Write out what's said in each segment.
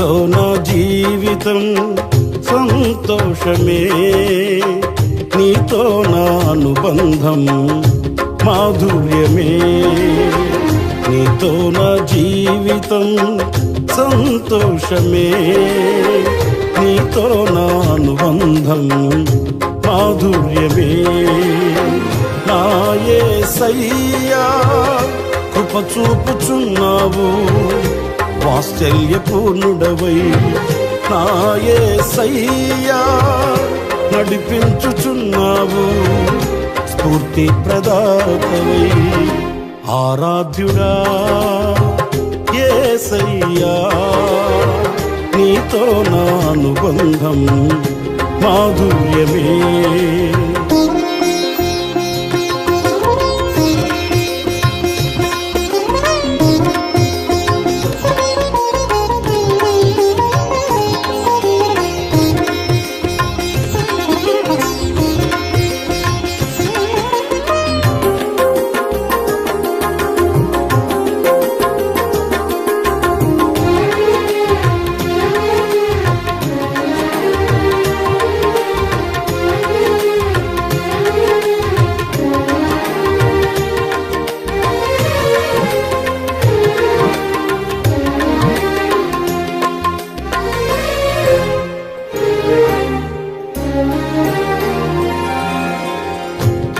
నీతో నా జీవితం సంతోషమే, నీతో నా అనుబంధం మాధుర్యమే. నీతో నా జీవితం సంతోషమే, నీతో నా అనుబంధం మాధుర్యమే. నా యేసయ్యా కృప చూపుచున్నావు, వాత్సల్యపూర్ణుడవై. నా యేసయ్యా నడిపించుచున్నావు, స్ఫూర్తి ప్రదాతవై. ఆరాధ్యుడా యేసయ్యా, నీతో నా అనుబంధం మాధుర్యమే.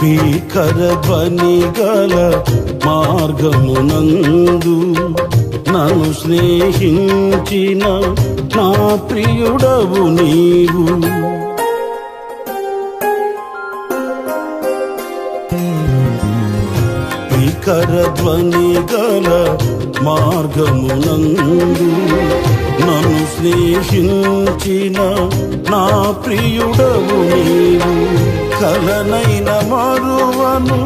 భీకర ధ్వని గల మార్గమునందు నన్ను స్నేహించిన నా ప్రియుడవు నీవు. భీకర ధ్వని గల మార్గమునందు నన్ను స్నేహించిన నా ప్రియుడవు నీవు. కలనైన మరువను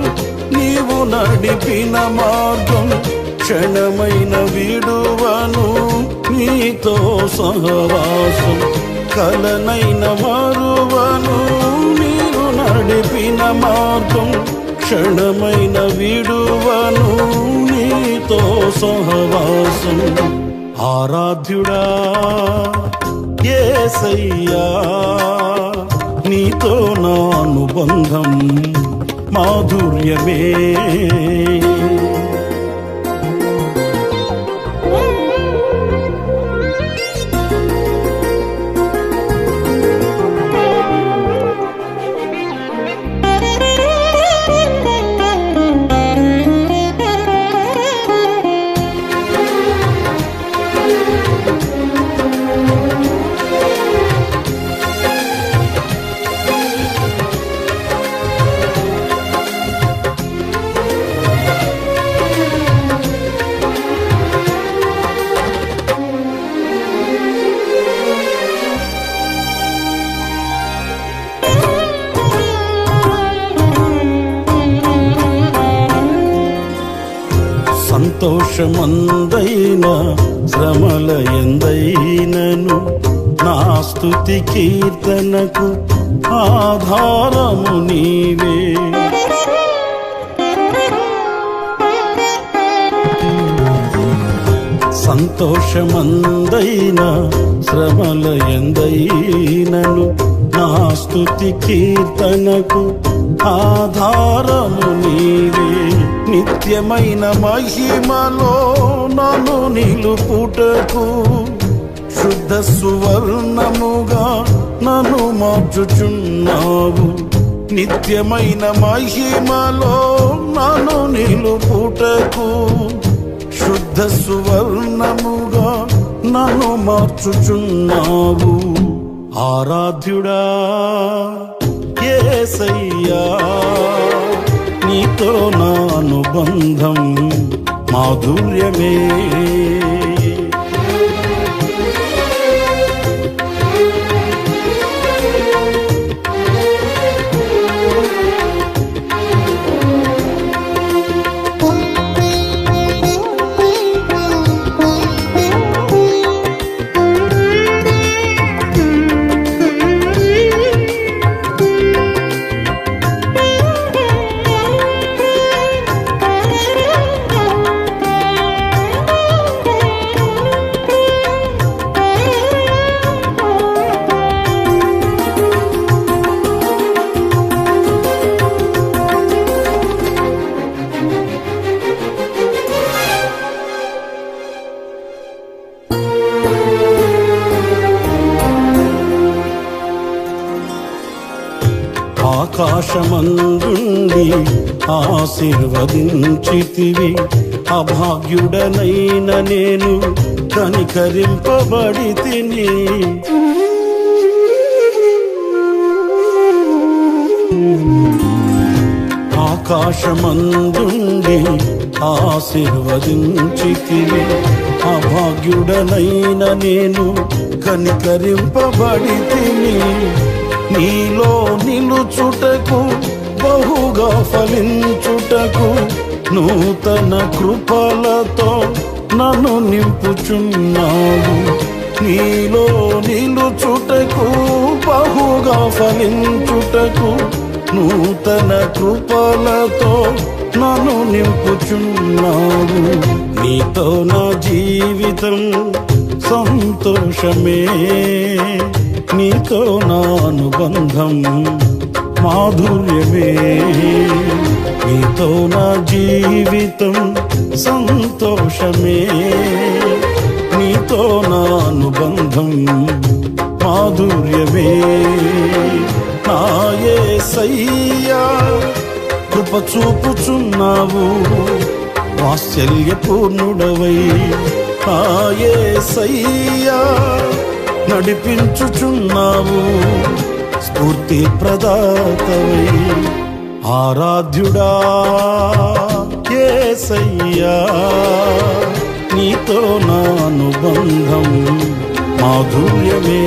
నీవు నడిపిన మార్గం, క్షణమైన విడువను నీతో సహవాసం. కలనైన మరువను నీవు నడిపిన మార్గం, క్షణమైన విడువను నీతో సహవాసం. ఆరాధ్యుడా యేసయ్యా, నీతో నా అనుబంధం మాధుర్యమే. సంతోషమందైన శ్రమల ఎందైనను నా స్తుతి కీర్తనకు ఆధారము నీవే. సంతోషమందైన శ్రమల ఎందైనను నా స్తుతి కీర్తనకు ఆధారము నీవే. నిత్యమైన మహిమలో నన్ను నిలుపుటకు శుద్ధ సువర్ణముగా నన్ను మార్చుచున్నావు. నిత్యమైన మహిమలో నన్ను నిలుపుటకు శుద్ధ సువర్ణముగా నన్ను మార్చుచున్నావు. ఆరాధ్యుడా యేసయ్యా, నీతో నా అనుబంధం మాధుర్యమే. ఆకాశమందుండి ఆశీర్వదించితివి, అభాగ్యుడనైన నేను కనికరింపబడి తిని. ఆకాశమందుండి ఆశీర్వదించితివి, అభాగ్యుడనైన నేను కనికరింపబడి తిని. నీలో నిలుచుటకు బహుగా ఫలించుటకు నూతన కృపలతో నన్ను నింపుచున్నావు. నీలో నిలుచుటకు బహుగా ఫలించుటకు నూతన కృపలతో నన్ను నింపుచున్నావు. నీతో నా జీవితం సంతోషమే, నీతో నా అనుబంధం మాధుర్యమే. నీతో నా జీవితం సంతోషమే, నీతో నా అనుబంధం మాధుర్యమే. నా యేసయ్యా కృప చూపుచున్నావు, వాత్సల్యపూర్ణుడవై. నా యేసయ్యా నడిపించుచున్నావు, స్ఫూర్తి ప్రదాతవై. ఆరాధ్యుడా యేసయ్యా, నీతో నా అనుబంధం మాధుర్యమే.